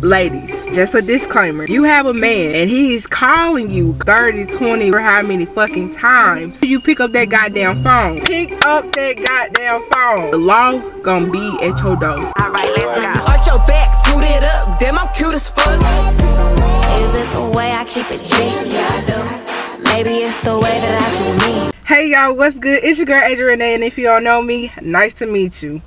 Ladies, just a disclaimer. You have a man and he's calling you 30, 20, or how many fucking times. You pick up that goddamn phone. Pick up that goddamn phone. The law gonna be at your door. Alright, let's go. Arch your back, toot it up. Damn, I'm cute as fuck. Is it the way I keep it G? Yeah, I do. Maybe it's the way that I do me. Hey y'all, what's good? It's your girl Asia Renee, and if you don't know me, nice to meet you.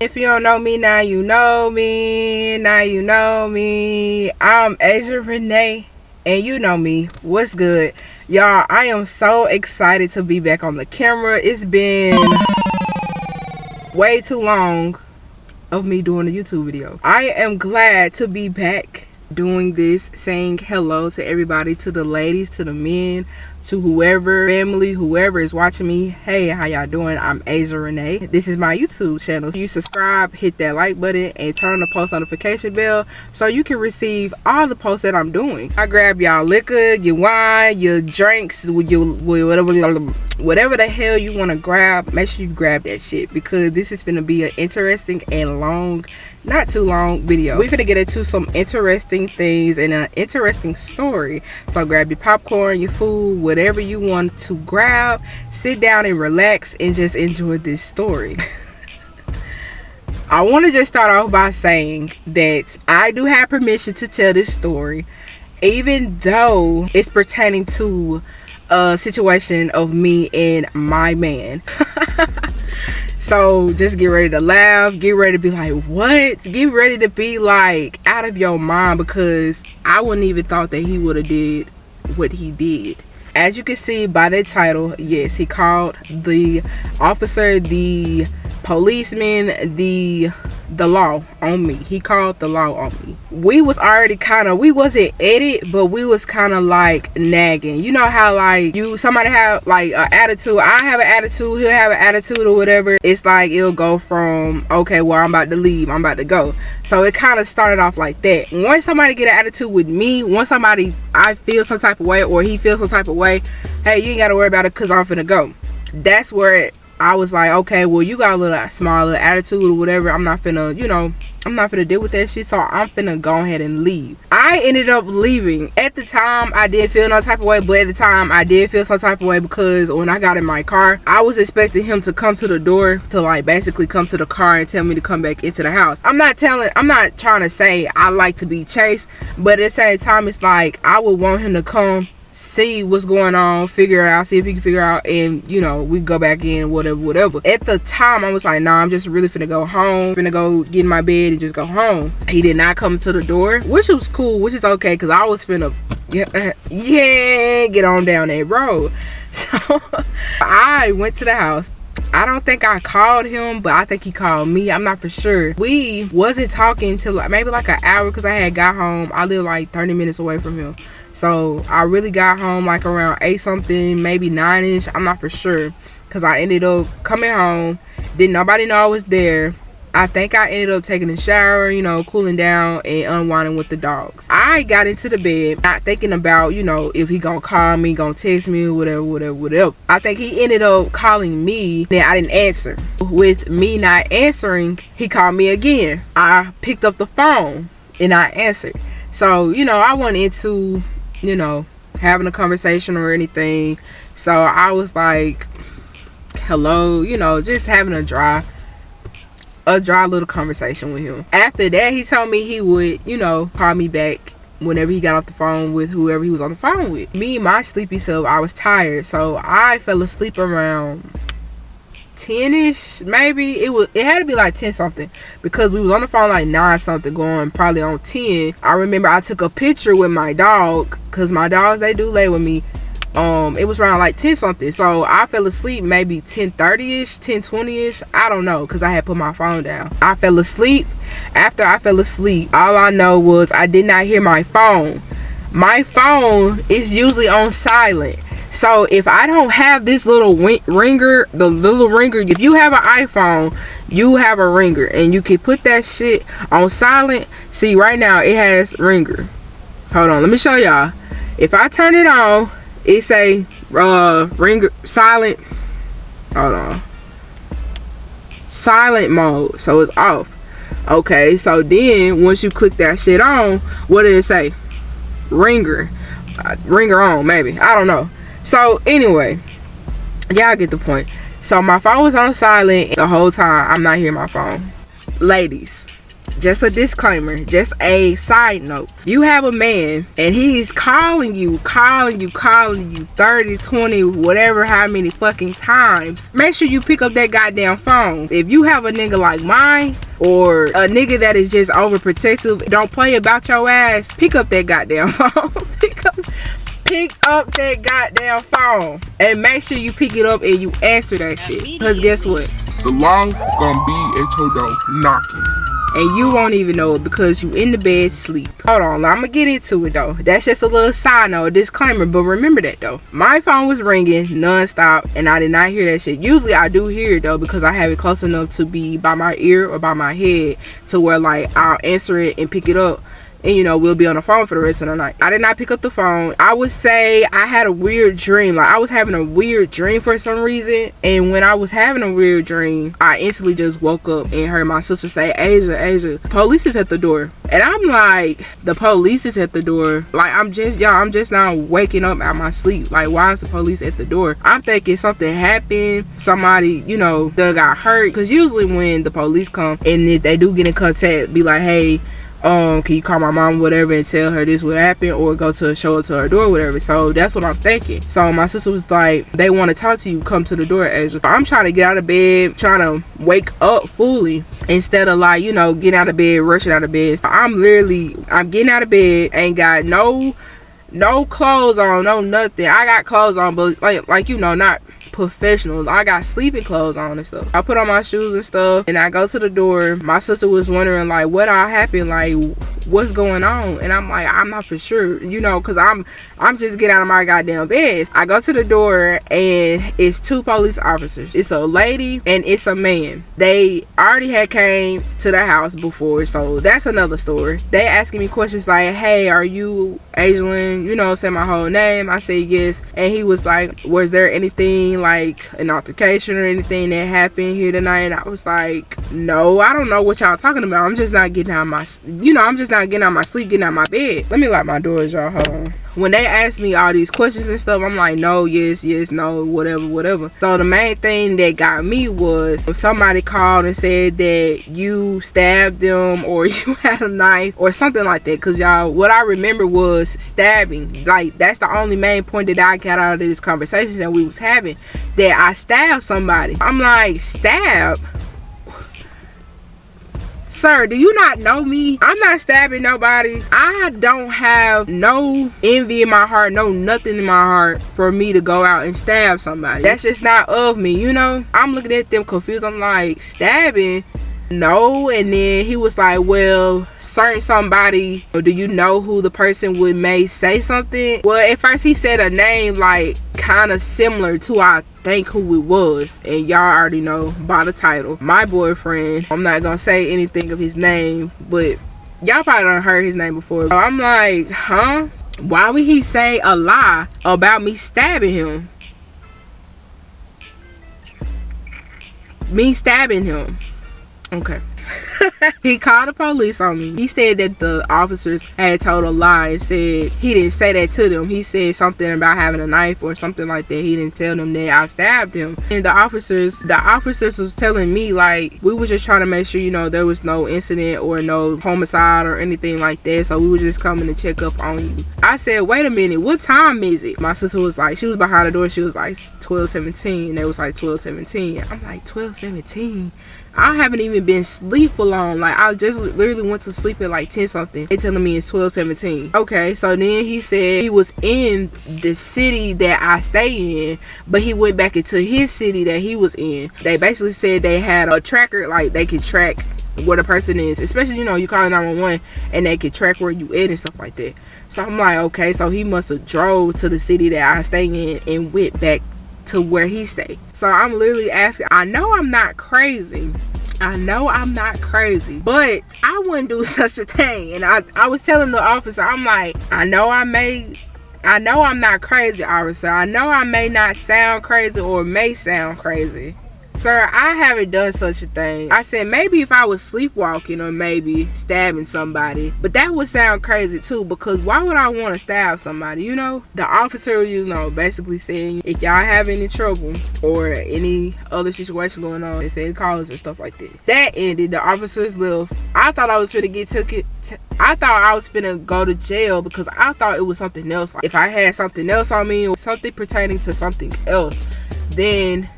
If you don't know me, now you know me. Now you know me. I'm Asia Renee, and you know me. What's good? Y'all, I am so excited to be back on the camera. It's been way too long of me doing a YouTube video. I am glad to be back doing this, saying hello to everybody, to the ladies, to the men, to whoever, family, whoever is watching me. Hey, how y'all doing? I'm Asia Renee. This is my YouTube channel. You subscribe, hit that like button, and turn on the post notification bell so you can receive all the posts that I'm doing. I grab y'all liquor, your wine, your drinks, whatever the hell you want to grab. Make sure you grab that shit, because this is gonna be an interesting and long, not too long video. We're gonna get into some interesting things and an interesting story. So grab your popcorn, your food, whatever you want to grab, sit down and relax and just enjoy this story. I want to just start off by saying that I do have permission to tell this story, even though it's pertaining to a situation of me and my man. So just get ready to laugh, get ready to be like, what? Get ready to be like out of your mind, because I wouldn't even thought that he would have did what he did. As you can see by the title, yes, he called the officer, the policeman, the law on me. He called the law on me. We was already we wasn't at it, but we was kind of like nagging. You know how like somebody have like an attitude, I have an attitude, he'll have an attitude or whatever. It's like it'll go from, okay, well, I'm about to leave, I'm about to go. So it kind of started off like that. Once somebody get an attitude with me, once somebody, I feel some type of way or he feels some type of way, hey, you ain't got to worry about it because I'm finna go. That's where I was like, okay, well, you got a little small little attitude or whatever. I'm not finna, I'm not finna deal with that shit. So I'm finna go ahead and leave. I ended up leaving. At the time, I did feel no type of way, but at the time, I did feel some type of way, because when I got in my car, I was expecting him to come to the door, to like basically come to the car and tell me to come back into the house. I'm not trying to say I like to be chased, but at the same time, it's like I would want him to come, see what's going on, figure out, see if he can figure out, and we go back in, whatever. At the time, I was like, nah, I'm just really finna go home, finna go get in my bed and just go home. He did not come to the door, which was cool, which is okay, because I was finna get on down that road. So I went to the house. I don't think I called him, but I think he called me. I'm not for sure. We wasn't talking till maybe like an hour, because I had got home. I live like 30 minutes away from him. So I really got home like around 8 something, maybe 9ish. I'm not for sure, because I ended up coming home. Didn't nobody know I was there. I think I ended up taking a shower, cooling down and unwinding with the dogs. I got into the bed, not thinking about, if he gonna call me, gonna text me, whatever. I think he ended up calling me. Then I didn't answer. With me not answering, he called me again. I picked up the phone and I answered. So, I went into, having a conversation or anything. So I was like, hello, just having a dry little conversation with him. After that, he told me he would, call me back whenever he got off the phone with whoever he was on the phone with. Me, my sleepy self, I was tired, so I fell asleep around 10ish, maybe. It had to be like 10 something, because we was on the phone like 9 something, going probably on 10. I remember I took a picture with my dog, because my dogs, they do lay with me. It was around like 10 something, so I fell asleep maybe 10:30ish, 10:20ish, I don't know, because I had put my phone down. I fell asleep. After I fell asleep, all I know was I did not hear my phone. My phone is usually on silent. So if I don't have this little ringer, the little ringer, if you have an iPhone, you have a ringer, and you can put that shit on silent. See, right now it has ringer. Hold on, let me show y'all. If I turn it on, it say ringer silent. Hold on, silent mode, so it's off. Okay, so then once you click that shit on, what did it say? Ringer. Ringer on, maybe. I don't know. So anyway, y'all get the point. So my phone was on silent the whole time. I'm not hearing my phone. Ladies, just a disclaimer, just a side note. You have a man and he's calling you 30, 20, whatever, how many fucking times. Make sure you pick up that goddamn phone. If you have a nigga like mine, or a nigga that is just overprotective, don't play about your ass, pick up that goddamn phone. Pick up that goddamn phone. And make sure you pick it up and you answer that shit. Because guess what? The law gonna be at your door knocking. And you won't even know it because you in the bed sleep. Hold on, I'm gonna get into it though. That's just a little side note, a disclaimer. But remember that though, my phone was ringing non-stop and I did not hear that shit. Usually I do hear it though because I have it close enough to be by my ear or by my head to where like I'll answer it and pick it up. And you know, we'll be on the phone for the rest of the night. I did not pick up the phone. I would say I had a weird dream. Like I was having a weird dream for some reason. And when I was having a weird dream, I instantly just woke up and heard my sister say, Asia, police is at the door. And I'm like, the police is at the door? Like I'm just now waking up out my sleep. Like why is the police at the door? I'm thinking something happened. Somebody, you know, done got hurt. Cause usually when the police come and if they do get in contact, be like, hey, can you call my mom, whatever, and tell her this would happen, or show up to her door, whatever. So that's what I'm thinking. So my sister was like, they want to talk to you, come to the door, Asia. I'm trying to get out of bed, trying to wake up fully instead of like, you know, getting out of bed, rushing out of bed. So I'm getting out of bed, ain't got no clothes on, no nothing. I got clothes on, but like you know, not professional. I got sleeping clothes on and stuff. I put on my shoes and stuff and I go to the door. My sister was wondering like what all happened, like what's going on, and I'm like, I'm not for sure, you know, because I'm just getting out of my goddamn bed. I go to the door and it's two police officers. It's a lady and it's a man. They already had came to the house before, so that's another story. They asking me questions like, hey, are you Aislinn? You know, say my whole name. I said yes. And he was like, was there anything like an altercation or anything that happened here tonight? And I was like, no, I don't know what y'all talking about. I'm just not getting out my, you know, I'm just not getting out my sleep, getting out my bed. Let me lock my doors, y'all. Hold on. When they asked me all these questions and stuff, I'm like, no, yes, no, whatever. So the main thing that got me was if somebody called and said that you stabbed them or you had a knife or something like that. Because y'all, what I remember was stabbing. Like that's the only main point that I got out of this conversation that we was having, that I stabbed somebody. I'm like, stab? Sir, do you not know me? I'm not stabbing nobody. I don't have no envy in my heart, no nothing in my heart for me to go out and stab somebody. That's just not of me, you know? I'm looking at them confused. I'm like, stabbing? No. And then he was like, well, certain somebody, or do you know who the person would may say something? Well, at first he said a name like kind of similar to I think who it was, and y'all already know by the title. My boyfriend, I'm not gonna say anything of his name, but y'all probably done heard his name before. So I'm like, huh? Why would he say a lie about me stabbing him? Me stabbing him. Okay. He called the police on me. He said that the officers had told a lie and said he didn't say that to them. He said something about having a knife or something like that. He didn't tell them that I stabbed him. And the officers was telling me like we were just trying to make sure, you know, there was no incident or no homicide or anything like that. So we were just coming to check up on you. I said, wait a minute, what time is it? My sister was like, she was behind the door. She was like 12:17. It was like 12:17. I'm like, 12:17? I haven't even been asleep for long. Like I just literally went to sleep at like 10 something. They telling me it's 12:17. Okay, so then he said he was in the city that I stay in, but he went back into his city that he was in. They basically said they had a tracker, like they could track where the person is, especially, you know, you call 911 and they could track where you at and stuff like that. So I'm like, okay, so he must have drove to the city that I stay in and went back to where he stayed. So I'm literally asking, I know I'm not crazy, but I wouldn't do such a thing. And I was telling the officer, I'm like, I know I'm not crazy, officer. I know I may not sound crazy or may sound crazy, Sir, I haven't done such a thing. I said maybe if I was sleepwalking or maybe stabbing somebody, but that would sound crazy too, because why would I want to stab somebody, you know? The officer, you know, basically saying if y'all have any trouble or any other situation going on, they said call us and stuff like that. That ended. The officers left. I thought I was finna get I thought I was finna go to jail because I thought it was something else. Like if I had something else on me or something pertaining to something else, then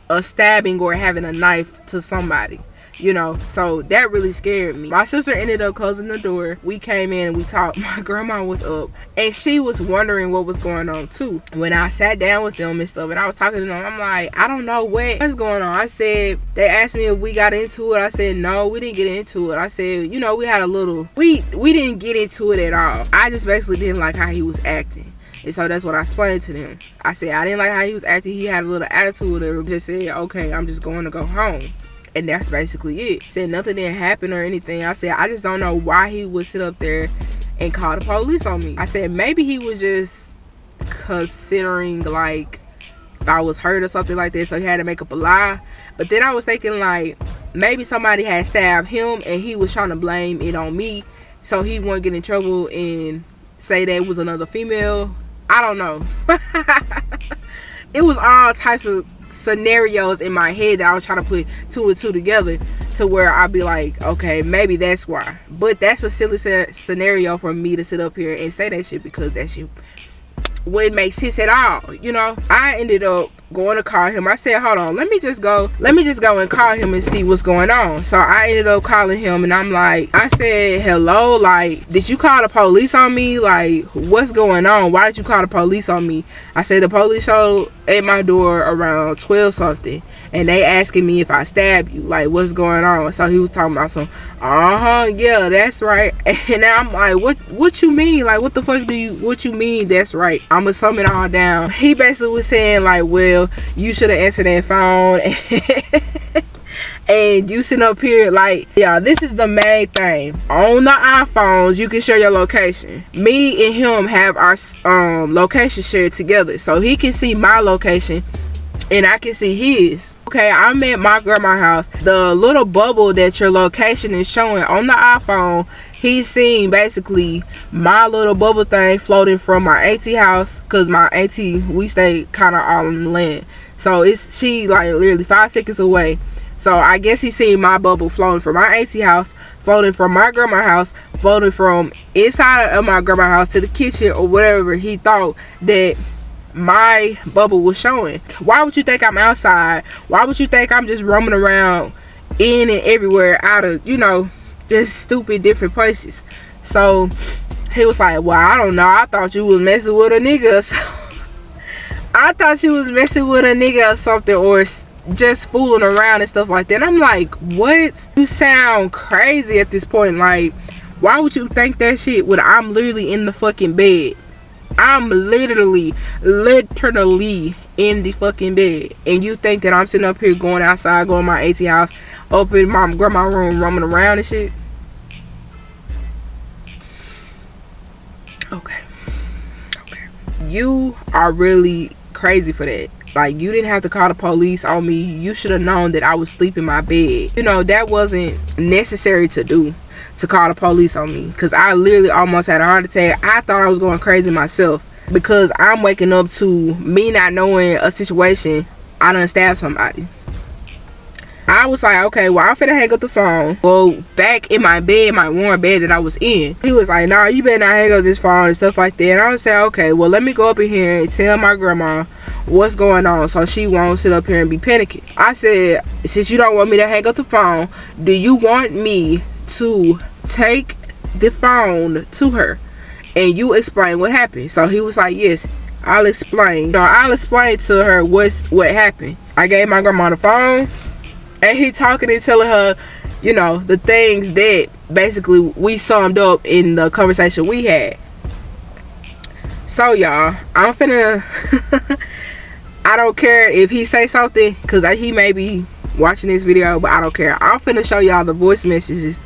a stabbing or having a knife to somebody, you know. So that really scared me. My sister ended up closing the door. We came in and we talked. My grandma was up and she was wondering what was going on too. When I sat down with them and stuff and I was talking to them, I'm like, I don't know what's going on. I said, they asked me if we got into it. I said no, we didn't get into it. I said, you know, we had a little, we didn't get into it at all. I just basically didn't like how he was acting. And so that's what I explained to them. I said I didn't like how he was acting. He had a little attitude or just said, okay, I'm just going to go home. And that's basically it. Said nothing didn't happen or anything. I said I just don't know why he would sit up there and call the police on me. I said maybe he was just considering like if I was hurt or something like that, so he had to make up a lie. But then I was thinking like maybe somebody had stabbed him and he was trying to blame it on me so he wouldn't get in trouble and say that it was another female. I don't know. It was all types of scenarios in my head that I was trying to put two and two together to where I'd be like, okay, maybe that's why. But that's a silly scenario for me to sit up here and say that shit, because that shit wouldn't make sense at all, you know. I ended up going to call him. I said, hold on, let me just go and call him and see what's going on. So I ended up calling him and I'm like, I said, hello, like, did you call the police on me? Like, what's going on? Why did you call the police on me? I said the police showed at my door around 12 something and they asking me if I stabbed you, like, what's going on? So he was talking about some, yeah, that's right. And now I'm like, what you mean? Like, what the fuck what you mean that's right? I'ma sum it all down. He basically was saying like, well, you should have answered that phone. And you sitting up here like, yeah, this is the main thing. On the iPhones, you can share your location. Me and him have our location shared together, so he can see my location and I can see his. Okay, I'm at my grandma's house. The little bubble that your location is showing on the iPhone, he's seeing basically my little bubble thing floating from my auntie house, because my auntie, we stay kind of all on the land, so she like literally 5 seconds away. So I guess he's seeing my bubble floating from my auntie house, floating from my grandma's house, floating from inside of my grandma's house to the kitchen or whatever he thought that my bubble was showing. Why would you think I'm outside? Why would you think I'm just roaming around in and everywhere out of, you know, just stupid different places? So he was like, well, I don't know, I thought you was messing with a nigga or something. I thought you was messing with a nigga or something, or just fooling around and stuff like that. And I'm like, what? You sound crazy at this point. Like, why would you think that shit when I'm literally in the fucking bed? I'm literally in the fucking bed, and you think that I'm sitting up here going outside, going to my auntie house, up in my grandma's room, roaming around and shit? Okay. You are really crazy for that. Like, you didn't have to call the police on me. You should have known that I was sleeping in my bed. You know, that wasn't necessary to do, to call the police on me, because I literally almost had a heart attack. I thought I was going crazy myself, because I'm waking up to me not knowing a situation. I done stabbed somebody. I was like, okay, well, I'm finna hang up the phone. Well, back in my bed, my warm bed that I was in, he was like, nah, you better not hang up this phone and stuff like that. And I was saying, okay, well, let me go up in here and tell my grandma what's going on so she won't sit up here and be panicking. I said, since you don't want me to hang up the phone, do you want me to take the phone to her and you explain what happened? So he was like, yes, I'll explain. So I'll explain to her what happened. I gave my grandma the phone, and he talking and telling her, you know, the things that basically we summed up in the conversation we had. So y'all, I'm finna I don't care if he say something, because he may be watching this video, but I don't care. I'm finna show y'all the voice messages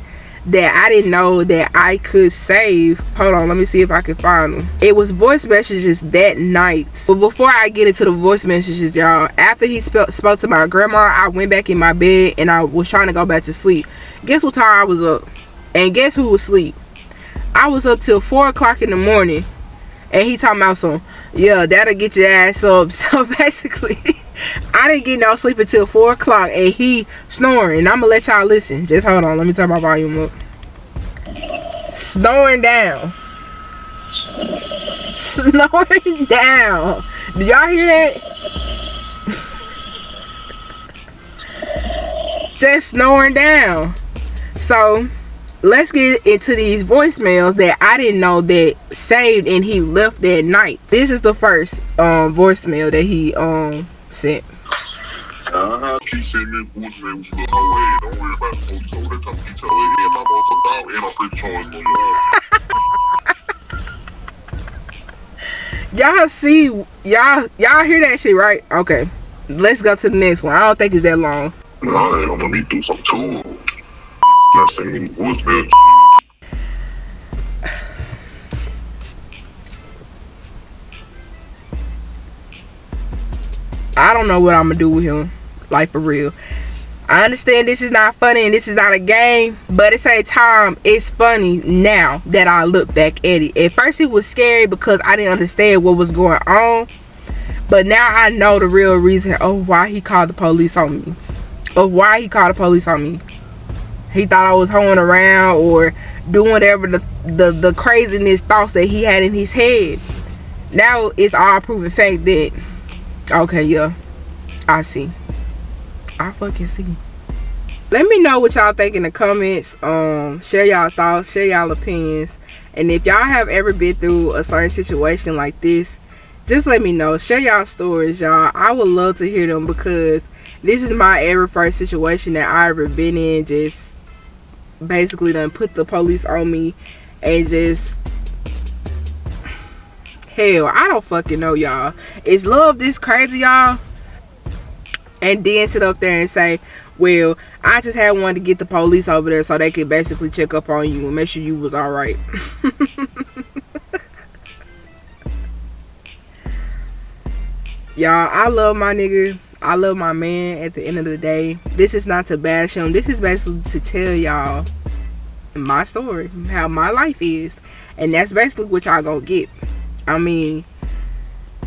that I didn't know that I could save. Hold on, let me see if I can find them. It was voice messages that night. But before I get into the voice messages, y'all, after he spoke to my grandma, I went back in my bed and I was trying to go back to sleep. Guess what time I was up? And guess who was asleep? I was up till 4 o'clock in the morning. And he talking about some, yeah, that'll get your ass up. So basically, I didn't get no sleep until 4 o'clock and he snoring. And I'm gonna let y'all listen. Just hold on, let me turn my volume up. Snoring down. Snoring down. Do y'all hear that? Just snoring down. So let's get into these voicemails that I didn't know that saved and he left that night. This is the first voicemail that he sent. She sent me a voicemail with your little hoe head. Don't worry about the police over there trying to get your head and my motherfucking dog and I'm pretty charged on your Y'all see, y'all hear that shit, right? Okay, let's go to the next one. I don't think it's that long. Alright, I'm gonna need to do something too. Not sending me voicemail. I don't know what I'm gonna do with him, like for real. I understand this is not funny and this is not a game, but at the same time, it's funny now that I look back at it. At first, it was scary because I didn't understand what was going on, but now I know the real reason of why he called the police on me. He thought I was hoeing around or doing whatever the craziness thoughts that he had in his head. Now it's all proven fact that, okay, yeah, I see. I fucking see. Let me know what y'all think in the comments. Share y'all thoughts, share y'all opinions. And if y'all have ever been through a certain situation like this, just let me know. Share y'all stories, y'all. I would love to hear them because this is my ever first situation that I ever been in. Just basically done put the police on me and just, hell, I don't fucking know, y'all. Is love this crazy, y'all? And then sit up there and say, well, I just had one to get the police over there so they could basically check up on you and make sure you was alright. Y'all, I love my nigga. I love my man. At the end of the day, this is not to bash him. This is basically to tell y'all my story, how my life is. And that's basically what y'all gonna get. I mean,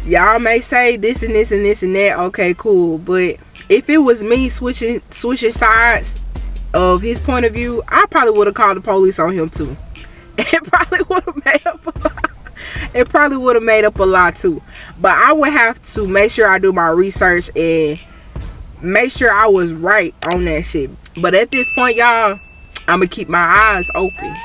y'all may say this and this and this and that. Okay, cool. But if it was me switching sides of his point of view, I probably would have called the police on him too. It probably would have made up a lot. It probably would have made up a lot too. But I would have to make sure I do my research and make sure I was right on that shit. But at this point, y'all, I'm gonna keep my eyes open.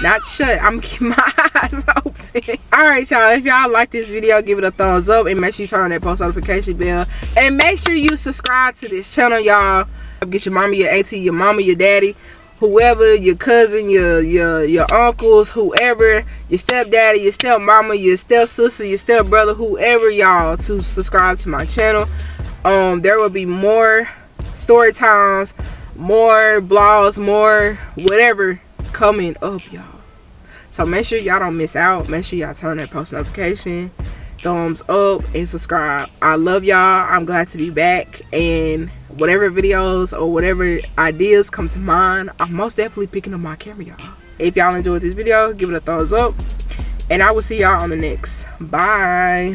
Not shut. I'm gonna keep my eyes open. Alright, y'all. If y'all like this video, give it a thumbs up and make sure you turn on that post notification bell. And make sure you subscribe to this channel, y'all. Get your mama, your auntie, your mama, your daddy, whoever, your cousin, your uncles, whoever, your stepdaddy, your stepmama, your stepsister, your stepbrother, whoever, y'all, to subscribe to my channel. There will be more story times, more vlogs, more whatever coming up, y'all. So make sure y'all don't miss out. Make sure y'all turn that post notification, thumbs up, and subscribe. I love y'all. I'm glad to be back, and whatever videos or whatever ideas come to mind, I'm most definitely picking up my camera, y'all. If y'all enjoyed this video, give it a thumbs up, and I will see y'all on the next. Bye.